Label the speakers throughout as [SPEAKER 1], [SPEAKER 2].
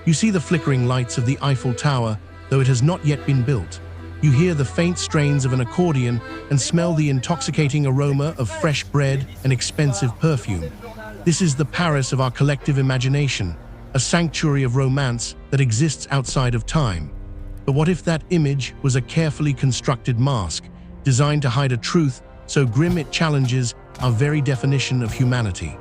[SPEAKER 1] You see the flickering lights of the Eiffel Tower, though it has not yet been built. You hear the faint strains of an accordion and smell the intoxicating aroma of fresh bread and expensive perfume. This is the Paris of our collective imagination, a sanctuary of romance that exists outside of time. But what if that image was a carefully constructed mask, designed to hide a truth so grim it challenges our very definition of humanity?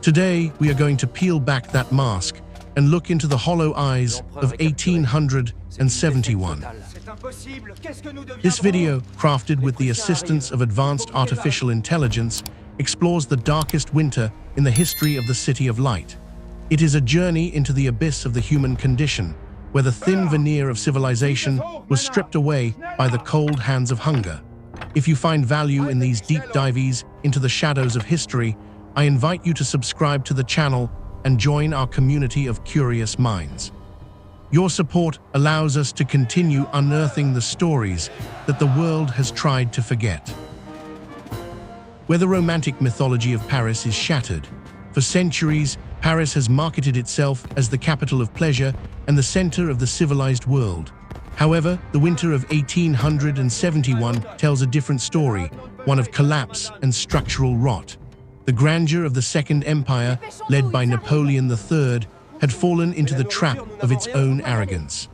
[SPEAKER 1] Today, we are going to peel back that mask and look into the hollow eyes of 1871. This video, crafted with the assistance of advanced artificial intelligence, explores the darkest winter in the history of the City of Light. It is a journey into the abyss of the human condition, where the thin veneer of civilization was stripped away by the cold hands of hunger. If you find value in these deep dives into the shadows of history, I invite you to subscribe to the channel and join our community of curious minds. Your support allows us to continue unearthing the stories that the world has tried to forget. Where the romantic mythology of Paris is shattered, for centuries, Paris has marketed itself as the capital of pleasure and the center of the civilized world. However, the winter of 1871 tells a different story, one of collapse and structural rot. The grandeur of the Second Empire, led by Napoleon III, had fallen into the trap of its own arrogance.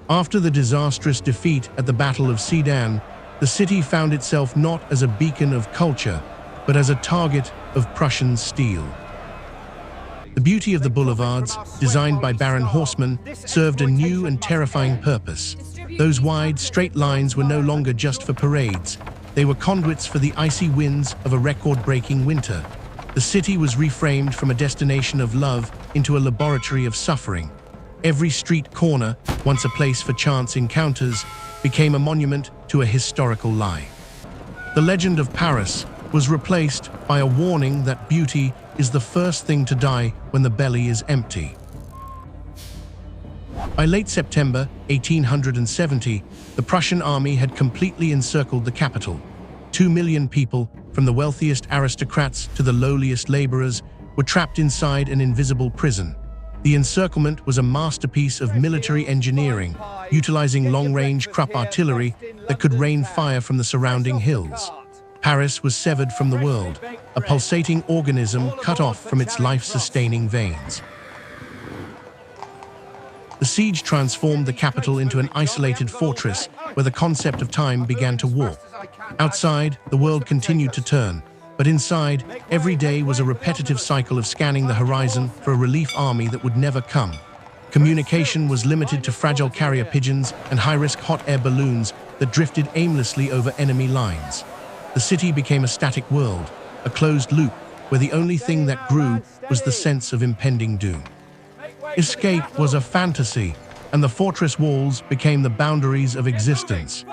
[SPEAKER 1] After the disastrous defeat at the Battle of Seine, the city found itself not as a beacon of culture, but as a target of Prussian steel. The beauty of the boulevards, designed by Baron Haussmann, served a new and terrifying purpose. Those wide, straight lines were no longer just for parades. They were conduits for the icy winds of a record-breaking winter. The city was reframed from a destination of love into a laboratory of suffering. Every street corner, once a place for chance encounters, became a monument to a historical lie. The legend of Paris was replaced by a warning that beauty is the first thing to die when the belly is empty. By late September 1870, the Prussian army had completely encircled the capital. 2 million people, from the wealthiest aristocrats to the lowliest laborers, were trapped inside an invisible prison. The encirclement was a masterpiece of military engineering, utilizing long-range Krupp artillery that could rain fire from the surrounding hills. Paris was severed from the world, a pulsating organism cut off from its life-sustaining veins. The siege transformed the capital into an isolated fortress where the concept of time began to warp. Outside, the world continued to turn, but inside, every day was a repetitive cycle of scanning the horizon for a relief army that would never come. Communication was limited to fragile carrier pigeons and high-risk hot air balloons that drifted aimlessly over enemy lines. The city became a static world, a closed loop where the only thing that grew was the sense of impending doom. Escape was a fantasy, and the fortress walls became the boundaries of existence.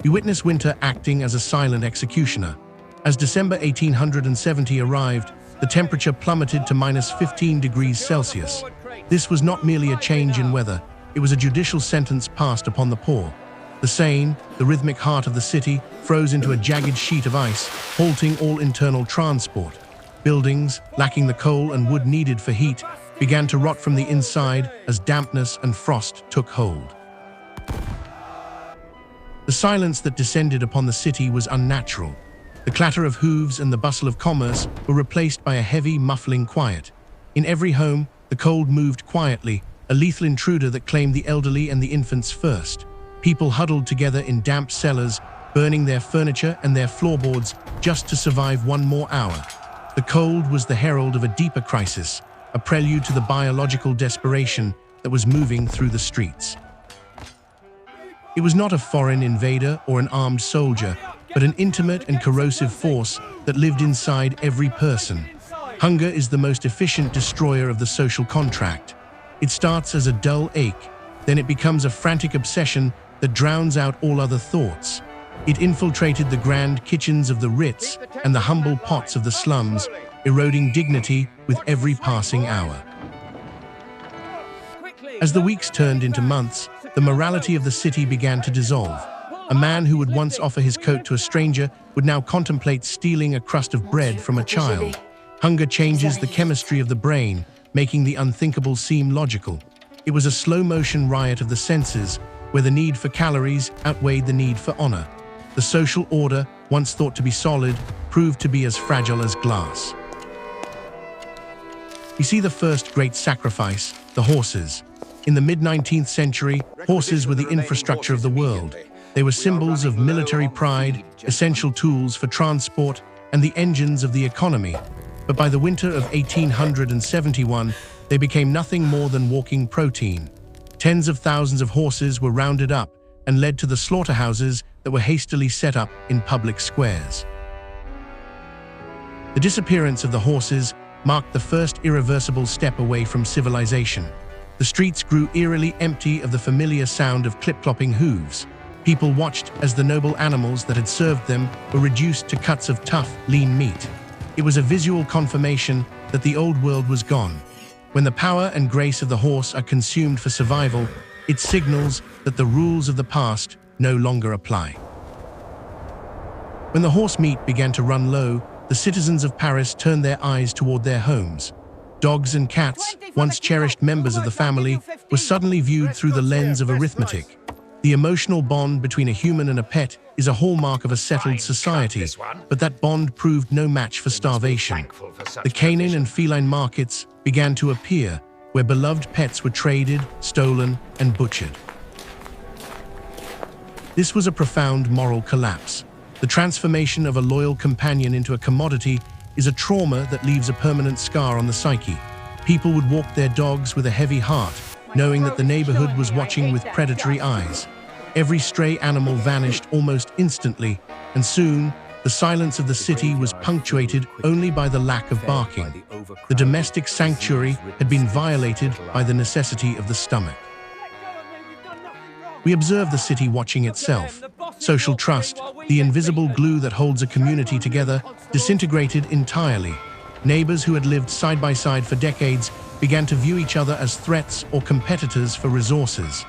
[SPEAKER 1] We witness winter acting as a silent executioner. As December 1870 arrived, the temperature plummeted to -15 degrees Celsius. This was not merely a change in weather, it was a judicial sentence passed upon the poor. The Seine, the rhythmic heart of the city, froze into a jagged sheet of ice, halting all internal transport. Buildings, lacking the coal and wood needed for heat, began to rot from the inside as dampness and frost took hold. The silence that descended upon the city was unnatural. The clatter of hooves and the bustle of commerce were replaced by a heavy, muffling quiet. In every home, the cold moved quietly, a lethal intruder that claimed the elderly and the infants first. People huddled together in damp cellars, burning their furniture and their floorboards just to survive one more hour. The cold was the herald of a deeper crisis, a prelude to the biological desperation that was moving through the streets. It was not a foreign invader or an armed soldier, but an intimate and corrosive force that lived inside every person. Hunger is the most efficient destroyer of the social contract. It starts as a dull ache, then it becomes a frantic obsession that drowns out all other thoughts. It infiltrated the grand kitchens of the Ritz and the humble pots of the slums, eroding dignity with every passing hour. As the weeks turned into months, the morality of the city began to dissolve. A man who would once offer his coat to a stranger would now contemplate stealing a crust of bread from a child. Hunger changes the chemistry of the brain, making the unthinkable seem logical. It was a slow-motion riot of the senses, where the need for calories outweighed the need for honor. The social order, once thought to be solid, proved to be as fragile as glass. We see the first great sacrifice, the horses. In the mid-19th century, horses were the infrastructure of the world. They were symbols of military pride, essential tools for transport, and the engines of the economy. But by the winter of 1871, they became nothing more than walking protein. Tens of thousands of horses were rounded up and led to the slaughterhouses that were hastily set up in public squares. The disappearance of the horses marked the first irreversible step away from civilization. The streets grew eerily empty of the familiar sound of clip-clopping hooves. People watched as the noble animals that had served them were reduced to cuts of tough, lean meat. It was a visual confirmation that the old world was gone. When the power and grace of the horse are consumed for survival, it signals that the rules of the past no longer apply. When the horse meat began to run low, the citizens of Paris turned their eyes toward their homes. Dogs and cats, once cherished members of the family, were suddenly viewed through the lens of arithmetic. The emotional bond between a human and a pet is a hallmark of a settled society, but that bond proved no match for starvation. The canine and feline markets began to appear, where beloved pets were traded, stolen, and butchered. This was a profound moral collapse. The transformation of a loyal companion into a commodity is a trauma that leaves a permanent scar on the psyche. People would walk their dogs with a heavy heart, knowing that the neighborhood was watching with predatory eyes. Every stray animal vanished almost instantly, and soon, the silence of the city was punctuated only by the lack of barking. The domestic sanctuary had been violated by the necessity of the stomach. We observe the city watching itself. Social trust, the invisible glue that holds a community together, disintegrated entirely. Neighbors who had lived side by side for decades began to view each other as threats or competitors for resources.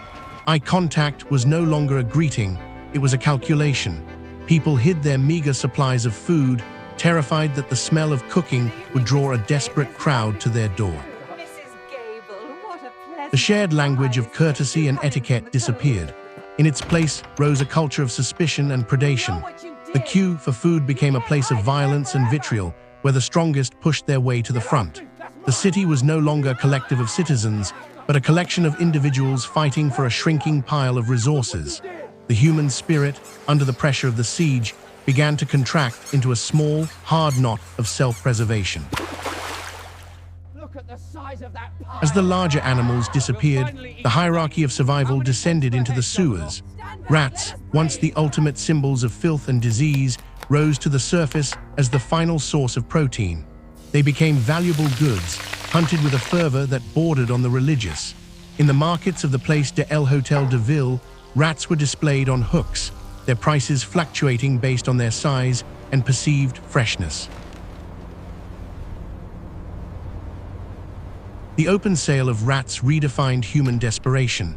[SPEAKER 1] Eye contact was no longer a greeting, it was a calculation. People hid their meager supplies of food, terrified that the smell of cooking would draw a desperate crowd to their door. The shared language of courtesy and etiquette disappeared. In its place rose a culture of suspicion and predation. The queue for food became a place of violence and vitriol, where the strongest pushed their way to the front. The city was no longer a collective of citizens, but a collection of individuals fighting for a shrinking pile of resources. The human spirit, under the pressure of the siege, began to contract into a small, hard knot of self-preservation. As the larger animals disappeared, the hierarchy of survival descended into the sewers. Rats, once the ultimate symbols of filth and disease, rose to the surface as the final source of protein. They became valuable goods, hunted with a fervor that bordered on the religious. In the markets of the Place de El Hotel de Ville, rats were displayed on hooks, their prices fluctuating based on their size and perceived freshness. The open sale of rats redefined human desperation.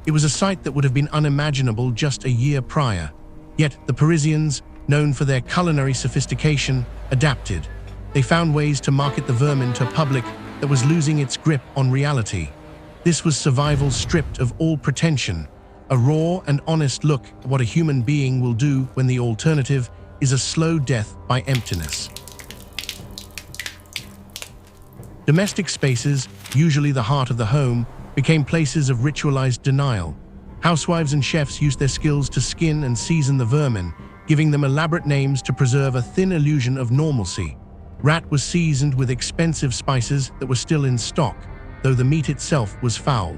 [SPEAKER 1] It was a sight that would have been unimaginable just a year prior. Yet the Parisians, known for their culinary sophistication, adapted. They found ways to market the vermin to a public that was losing its grip on reality. This was survival stripped of all pretension, a raw and honest look at what a human being will do when the alternative is a slow death by emptiness. Domestic spaces, usually the heart of the home, became places of ritualized denial. Housewives and chefs used their skills to skin and season the vermin, giving them elaborate names to preserve a thin illusion of normalcy. Rat was seasoned with expensive spices that were still in stock, though the meat itself was foul.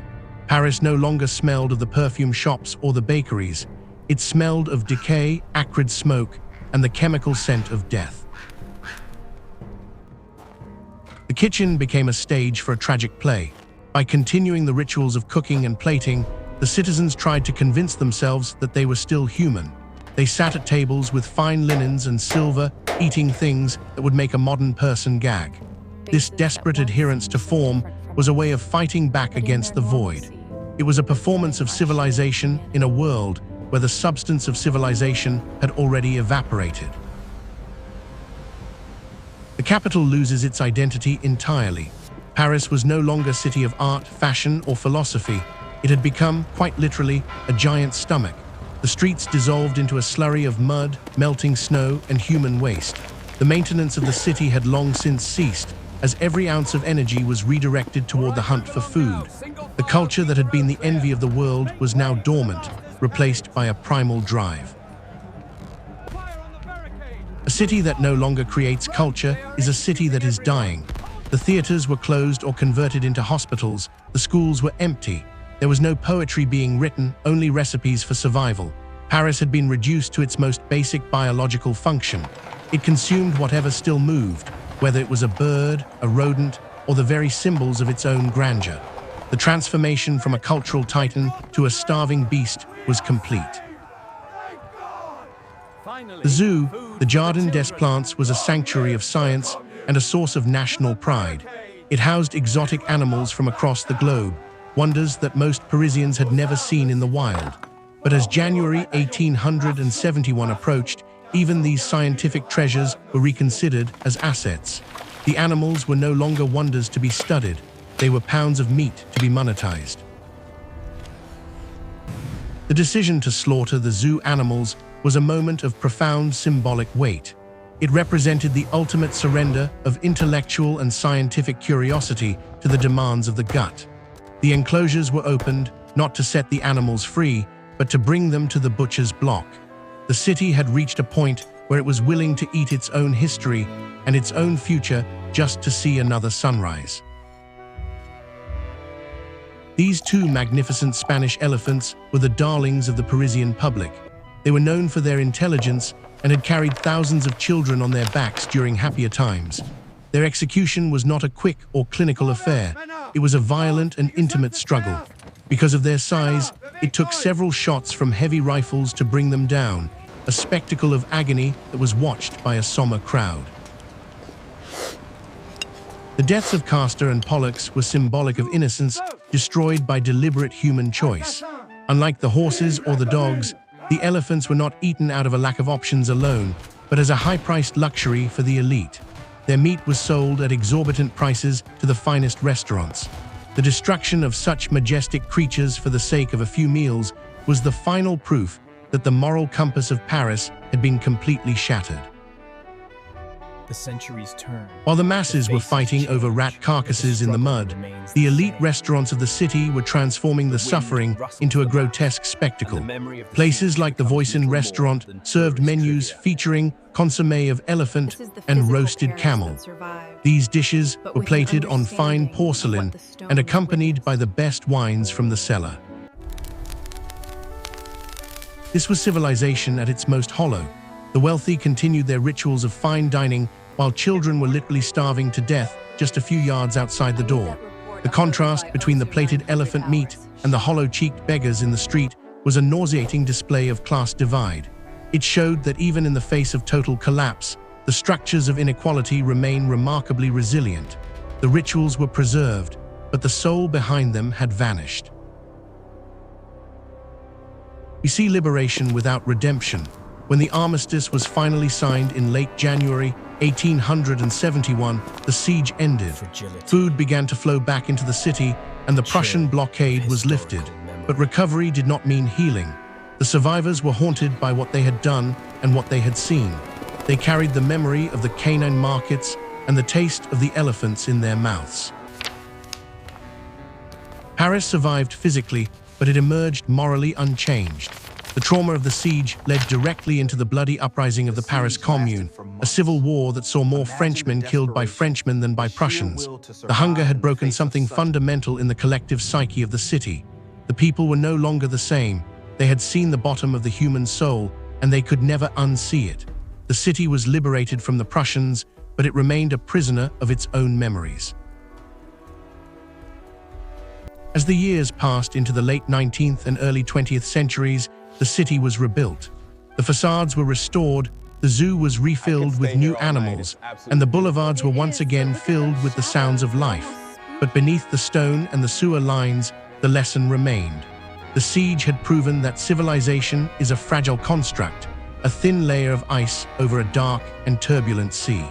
[SPEAKER 1] Paris no longer smelled of the perfume shops or the bakeries. It smelled of decay, acrid smoke, and the chemical scent of death. The kitchen became a stage for a tragic play. By continuing the rituals of cooking and plating, the citizens tried to convince themselves that they were still human. They sat at tables with fine linens and silver, eating things that would make a modern person gag. This desperate adherence to form was a way of fighting back against the void. It was a performance of civilization in a world where the substance of civilization had already evaporated. The capital loses its identity entirely. Paris was no longer a city of art, fashion, or philosophy. It had become, quite literally, a giant stomach. The streets dissolved into a slurry of mud, melting snow, and human waste. The maintenance of the city had long since ceased, as every ounce of energy was redirected toward the hunt for food. The culture that had been the envy of the world was now dormant, replaced by a primal drive. A city that no longer creates culture is a city that is dying. The theaters were closed or converted into hospitals. The schools were empty. There was no poetry being written, only recipes for survival. Paris had been reduced to its most basic biological function. It consumed whatever still moved, whether it was a bird, a rodent, or the very symbols of its own grandeur. The transformation from a cultural titan to a starving beast was complete. The zoo, the Jardin des Plantes, was a sanctuary of science and a source of national pride. It housed exotic animals from across the globe, wonders that most Parisians had never seen in the wild. But as January 1871 approached, even these scientific treasures were reconsidered as assets. The animals were no longer wonders to be studied. They were pounds of meat to be monetized. The decision to slaughter the zoo animals was a moment of profound symbolic weight. It represented the ultimate surrender of intellectual and scientific curiosity to the demands of the gut. The enclosures were opened, not to set the animals free, but to bring them to the butcher's block. The city had reached a point where it was willing to eat its own history and its own future just to see another sunrise. These two magnificent Spanish elephants were the darlings of the Parisian public. They were known for their intelligence and had carried thousands of children on their backs during happier times. Their execution was not a quick or clinical affair. It was a violent and intimate struggle. Because of their size, it took several shots from heavy rifles to bring them down, a spectacle of agony that was watched by a somber crowd. The deaths of Castor and Pollux were symbolic of innocence destroyed by deliberate human choice. Unlike the horses or the dogs, the elephants were not eaten out of a lack of options alone, but as a high-priced luxury for the elite. Their meat was sold at exorbitant prices to the finest restaurants. The destruction of such majestic creatures for the sake of a few meals was the final proof that the moral compass of Paris had been completely shattered.
[SPEAKER 2] The centuries turned.
[SPEAKER 1] While the masses were fighting over rat carcasses in the mud, the elite restaurants of the city were transforming the suffering into a grotesque spectacle. Places like the Voisin restaurant served menus featuring consommé of elephant and roasted camel. These dishes were plated on fine porcelain and accompanied by the best wines from the cellar. This was civilization at its most hollow. The wealthy continued their rituals of fine dining while children were literally starving to death just a few yards outside the door. The contrast between the plated elephant meat and the hollow-cheeked beggars in the street was a nauseating display of class divide. It showed that even in the face of total collapse, the structures of inequality remain remarkably resilient. The rituals were preserved, but the soul behind them had vanished. We see liberation without redemption. When the armistice was finally signed in late January 1871, the siege ended. Food began to flow back into the city, and the Prussian blockade was lifted. But recovery did not mean healing. The survivors were haunted by what they had done and what they had seen. They carried the memory of the canine markets and the taste of the elephants in their mouths. Paris survived physically, but it emerged morally unchanged. The trauma of the siege led directly into the bloody uprising of the Paris Commune, a civil war that saw more Frenchmen killed by Frenchmen than by Prussians. The hunger had broken something fundamental in the collective psyche of the city. The people were no longer the same. They had seen the bottom of the human soul, and they could never unsee it. The city was liberated from the Prussians, but it remained a prisoner of its own memories. As the years passed into the late 19th and early 20th centuries, the city was rebuilt. The facades were restored, the zoo was refilled with new animals, and the boulevards were once again filled with the sounds of life. But beneath the stone and the sewer lines, the lesson remained. The siege had proven that civilization is a fragile construct, a thin layer of ice over a dark and turbulent sea.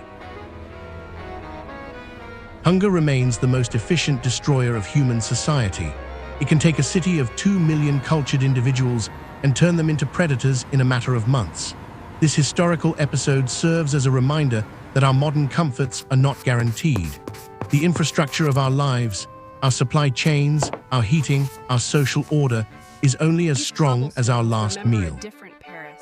[SPEAKER 1] Hunger remains the most efficient destroyer of human society. It can take a city of 2 million cultured individuals and turn them into predators in a matter of months. This historical episode serves as a reminder that our modern comforts are not guaranteed. The infrastructure of our lives, our supply chains, our heating, our social order is only as strong as our last meal.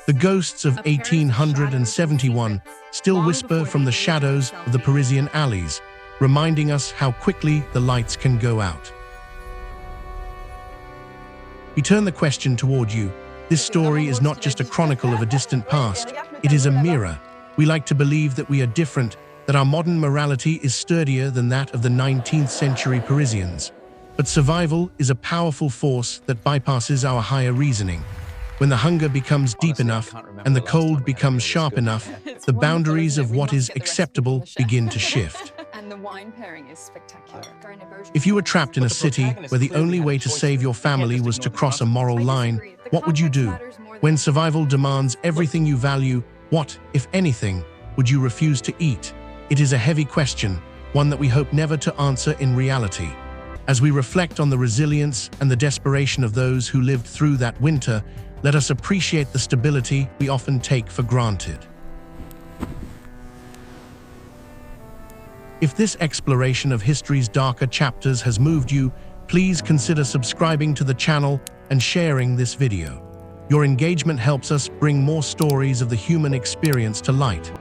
[SPEAKER 1] The ghosts of 1871 still whisper from the shadows of the Parisian alleys, reminding us how quickly the lights can go out. We turn the question toward you. This story is not just a chronicle of a distant past, it is a mirror. We like to believe that we are different, that our modern morality is sturdier than that of the 19th century Parisians. But survival is a powerful force that bypasses our higher reasoning. When the hunger becomes deep enough and the cold becomes sharp enough, the boundaries of what is acceptable begin to shift.
[SPEAKER 3] And the wine pairing is spectacular.
[SPEAKER 1] If you were trapped in a city where the only way to save your family was to cross a moral line, what would you do? When survival demands everything you value, what, if anything, would you refuse to eat? It is a heavy question, one that we hope never to answer in reality. As we reflect on the resilience and the desperation of those who lived through that winter, let us appreciate the stability we often take for granted. If this exploration of history's darker chapters has moved you, please consider subscribing to the channel and sharing this video. Your engagement helps us bring more stories of the human experience to light.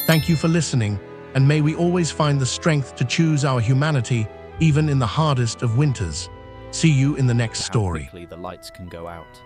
[SPEAKER 1] Thank you for listening, and may we always find the strength to choose our humanity, even in the hardest of winters. See you in the next story.
[SPEAKER 2] How quickly the lights can go out.